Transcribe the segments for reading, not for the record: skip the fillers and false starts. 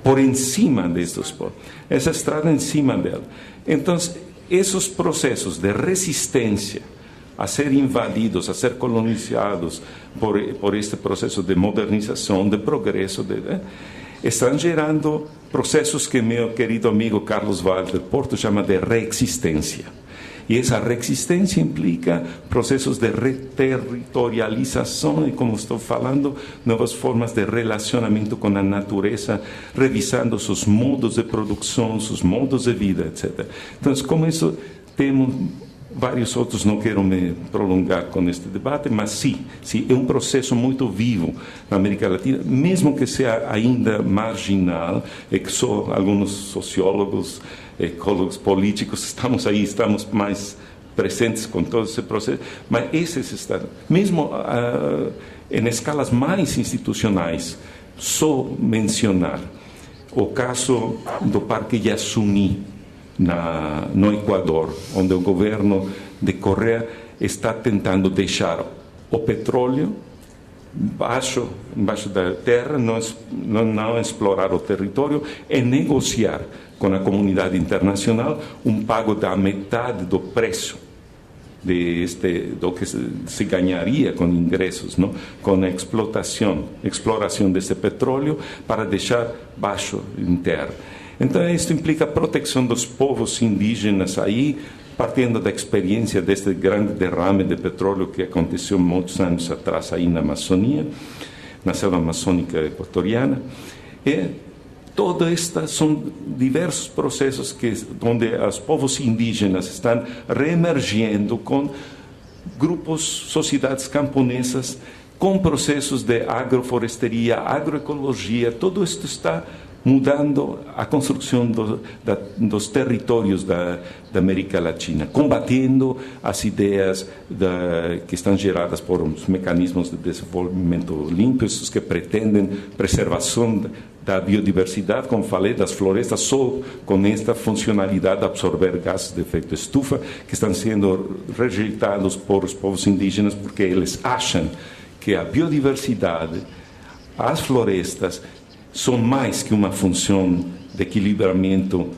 por encima destes povos. Essa estrada em cima dela. Então, esses processos de resistência a ser invadidos, a ser colonizados por este processo de modernização, de progresso, estão gerando processos que meu querido amigo Carlos Walter Porto chama de reexistência. E essa reexistência implica processos de reterritorialização e, como estou falando, novas formas de relacionamento com a natureza, revisando seus modos de produção, seus modos de vida, etc. Então, com isso, temos vários outros, não quero me prolongar com este debate, mas sim, é um processo muito vivo na América Latina, mesmo que seja ainda marginal, e que só alguns sociólogos, ecólogos, políticos, estamos aí, estamos mais presentes com todo esse processo, mas esses estão, mesmo em escalas mais institucionais, só mencionar o caso do Parque Yasuní, no Equador, onde o governo de Correa está tentando deixar o petróleo embaixo da terra, não explorar o território e negociar com a comunidade internacional um pago da metade do preço do que se ganharia com ingressos, não? Com a exploração desse petróleo para deixar baixo em terra. Então, isso implica a proteção dos povos indígenas aí, partindo da experiência deste grande derrame de petróleo que aconteceu muitos anos atrás aí na Amazônia, na selva amazônica equatoriana. E todas estas são diversos processos onde os povos indígenas estão reemergindo com grupos, sociedades camponesas, com processos de agroforesteria, agroecologia. Tudo isto está mudando a construção dos territórios da América Latina, combatendo as ideias que estão geradas por os mecanismos de desenvolvimento limpo, esses que pretendem preservação da biodiversidade, como falei, das florestas, só com esta funcionalidade de absorver gases de efeito estufa, que estão sendo rejeitados por os povos indígenas, porque eles acham que a biodiversidade, as florestas, são mais que uma função de equilibramento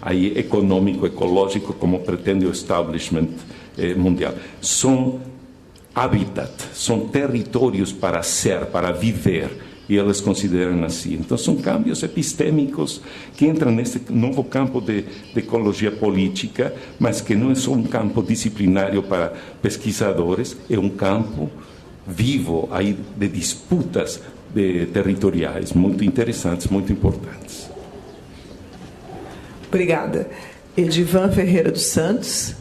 aí econômico, ecológico, como pretende o establishment mundial. São habitat, são territórios para ser, para viver, e eles consideram assim. Então, são cambios epistêmicos que entram nesse novo campo de ecologia política, mas que não é só um campo disciplinário para pesquisadores, é um campo vivo aí de disputas territoriais muito interessantes, muito importantes. Obrigada. Edivan Ferreira dos Santos.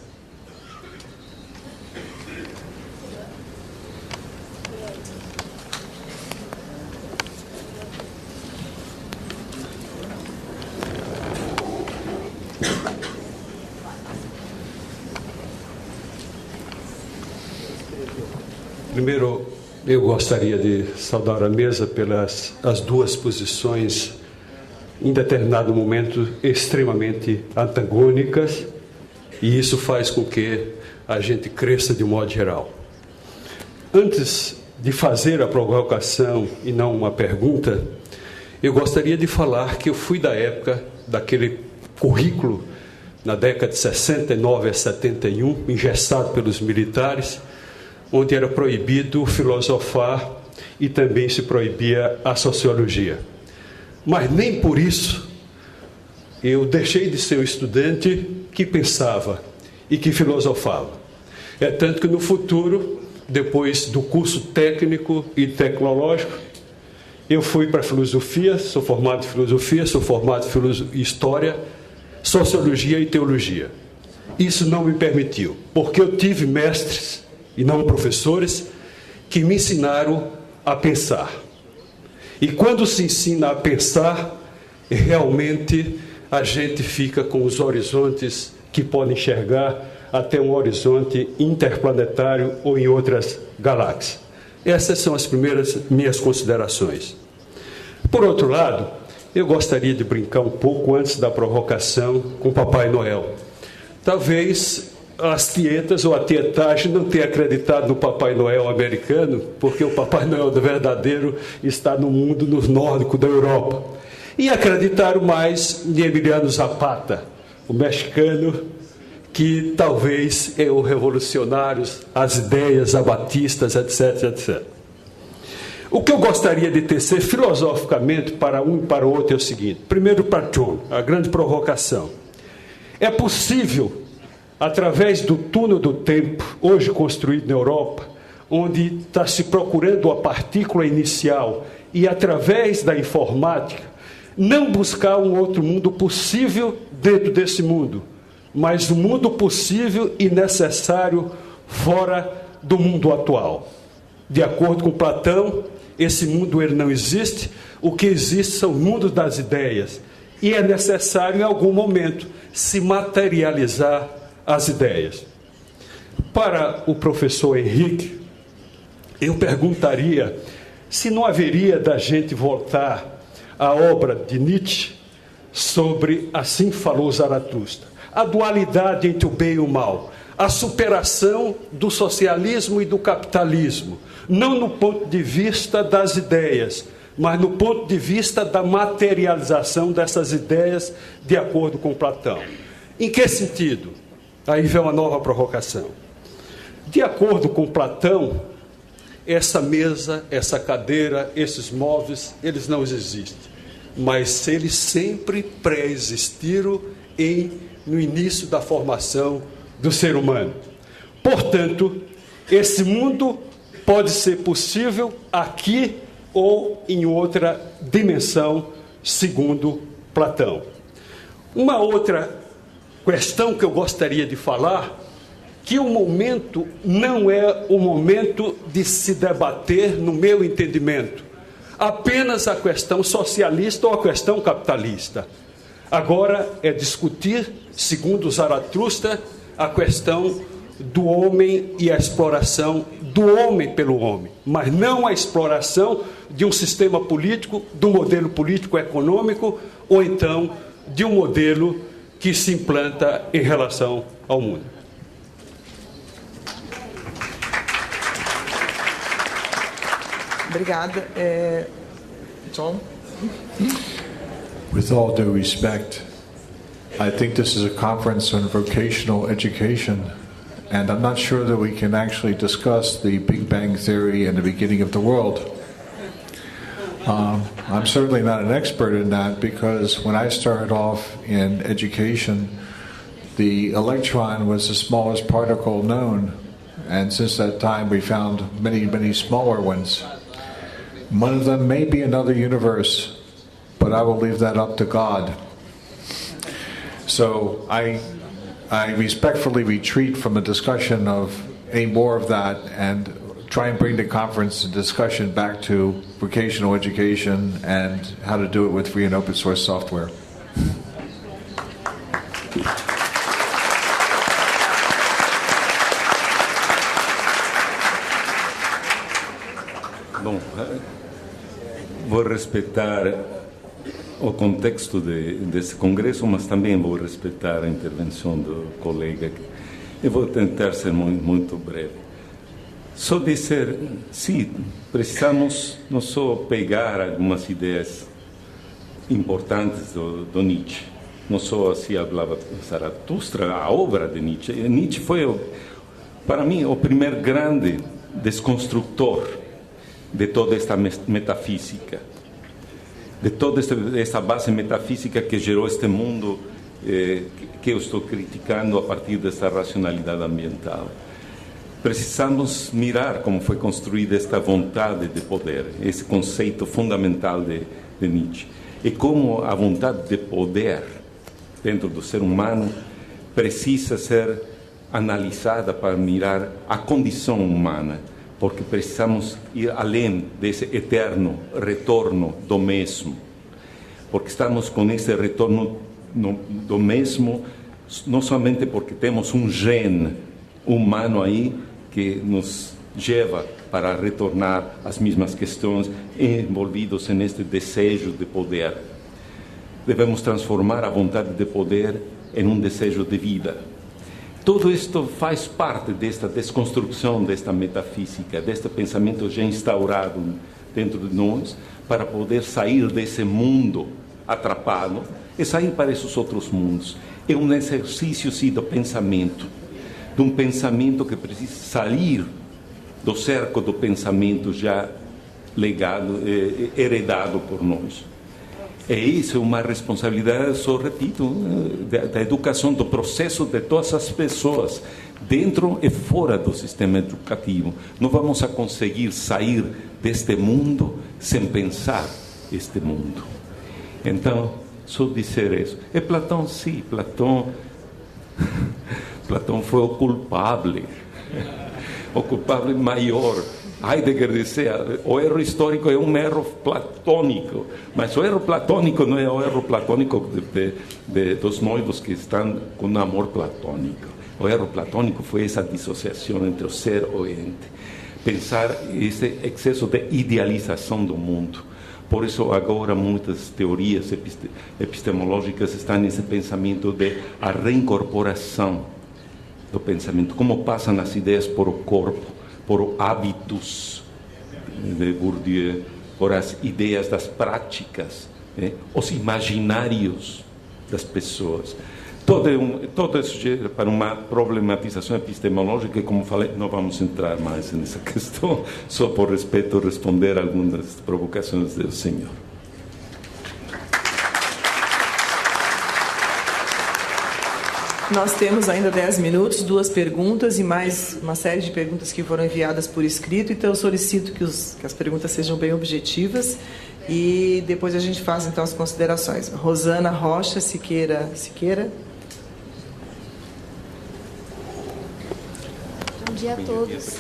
Primeiro, eu gostaria de saudar a mesa pelas as duas posições, em determinado momento, extremamente antagônicas, e isso faz com que a gente cresça de modo geral. Antes de fazer a provocação e não uma pergunta, eu gostaria de falar que eu fui da época daquele currículo, na década de 69 a 71, engessado pelos militares, onde era proibido filosofar e também se proibia a sociologia. Mas nem por isso eu deixei de ser um estudante que pensava e que filosofava. É tanto que no futuro, depois do curso técnico e tecnológico, eu fui para a filosofia, sou formado em filosofia, sou formado em história, sociologia e teologia. Isso não me permitiu, porque eu tive mestres e não professores, que me ensinaram a pensar. E quando se ensina a pensar, realmente a gente fica com os horizontes que podem enxergar até um horizonte interplanetário ou em outras galáxias. Essas são as primeiras minhas considerações. Por outro lado, eu gostaria de brincar um pouco antes da provocação com Papai Noel. Talvez as tietas ou a tietagem não tenha acreditado no Papai Noel americano, porque o Papai Noel verdadeiro está no mundo nórdico da Europa. E acreditaram mais em Emiliano Zapata, o mexicano, que talvez é o revolucionário, as ideias abatistas, etc, etc. O que eu gostaria de tecer filosoficamente para um e para o outro é o seguinte. Primeiro, para John, a grande provocação. É possível, através do túnel do tempo, hoje construído na Europa, onde está se procurando a partícula inicial e através da informática, não buscar um outro mundo possível dentro desse mundo, mas um mundo possível e necessário fora do mundo atual. De acordo com Platão, esse mundo ele não existe, o que existe são mundos das ideias, e é necessário em algum momento se materializar as ideias. Para o professor Henrique, eu perguntaria se não haveria da gente voltar à obra de Nietzsche sobre Assim Falou Zaratustra, a dualidade entre o bem e o mal, a superação do socialismo e do capitalismo, não no ponto de vista das ideias, mas no ponto de vista da materialização dessas ideias de acordo com Platão. Em que sentido? Aí vem uma nova provocação. De acordo com Platão, essa mesa, essa cadeira, esses móveis, eles não existem, mas eles sempre pré-existiram no início da formação do ser humano. Portanto, esse mundo pode ser possível aqui ou em outra dimensão, segundo Platão. Uma outra questão que eu gostaria de falar, que o momento não é o momento de se debater, no meu entendimento, apenas a questão socialista ou a questão capitalista. Agora é discutir, segundo Zaratustra, a questão do homem e a exploração do homem pelo homem, mas não a exploração de um sistema político, do modelo político-econômico, ou então de um modelo que se implanta em relação ao mundo. Obrigada. John? With all due respect, I think this is a conference on vocational education, and I'm not sure that we can actually discuss the Big Bang Theory and the beginning of the world. I'm certainly not an expert in that, because when I started off in education, the electron was the smallest particle known, and since that time we found many, many smaller ones. One of them may be another universe, but I will leave that up to God. So I respectfully retreat from a discussion of any more of that and try and bring the conference and discussion back to vocational education and how to do it with free and open source software. Bom, vou respeitar o contexto desse congresso, mas também vou respeitar a intervenção do colega. Eu vou tentar ser muito breve. Só dizer, sim, precisamos não só pegar algumas ideias importantes do Nietzsche, não só assim falava Zaratustra, a obra de Nietzsche. Nietzsche foi, para mim, o primeiro grande desconstrutor de toda esta metafísica, de toda esta base metafísica que gerou este mundo que eu estou criticando a partir desta racionalidade ambiental. Precisamos mirar como foi construída esta vontade de poder, esse conceito fundamental de Nietzsche, e como a vontade de poder dentro do ser humano precisa ser analisada para mirar a condição humana, porque precisamos ir além desse eterno retorno do mesmo, porque estamos com esse retorno do mesmo, não somente porque temos um gene humano aí que nos leva para retornar às mesmas questões envolvidos neste desejo de poder. Devemos transformar a vontade de poder em um desejo de vida. Tudo isto faz parte desta desconstrução, desta metafísica, deste pensamento já instaurado dentro de nós, para poder sair desse mundo atrapado, é sair para esses outros mundos. É um exercício, sim, do pensamento, de um pensamento que precisa sair do cerco do pensamento já legado, heredado por nós. E isso é uma responsabilidade, só repito, da educação, do processo de todas as pessoas, dentro e fora do sistema educativo. Não vamos a conseguir sair deste mundo sem pensar este mundo. Então, só dizer isso. E Platão, sim, Platão foi o culpável maior. Heidegger dizia, o erro histórico é um erro platônico, mas o erro platônico não é o erro platônico dos noivos que estão com amor platônico. O erro platônico foi essa dissociação entre o ser e o ente. Pensar esse excesso de idealização do mundo. Por isso, agora, muitas teorias epistemológicas estão nesse pensamento de a reincorporação do pensamento, como passam as ideias por o corpo, por hábitos de Bourdieu, por as ideias das práticas, os imaginários das pessoas. Todo isso gera para uma problematização epistemológica, e, como falei, não vamos entrar mais nessa questão, só por respeito responder a algumas das provocações do senhor. Nós temos ainda 10 minutos, 2 perguntas e mais uma série de perguntas que foram enviadas por escrito, então eu solicito que as perguntas sejam bem objetivas e depois a gente faz então as considerações. Rosana Rocha Siqueira. Bom dia a todos.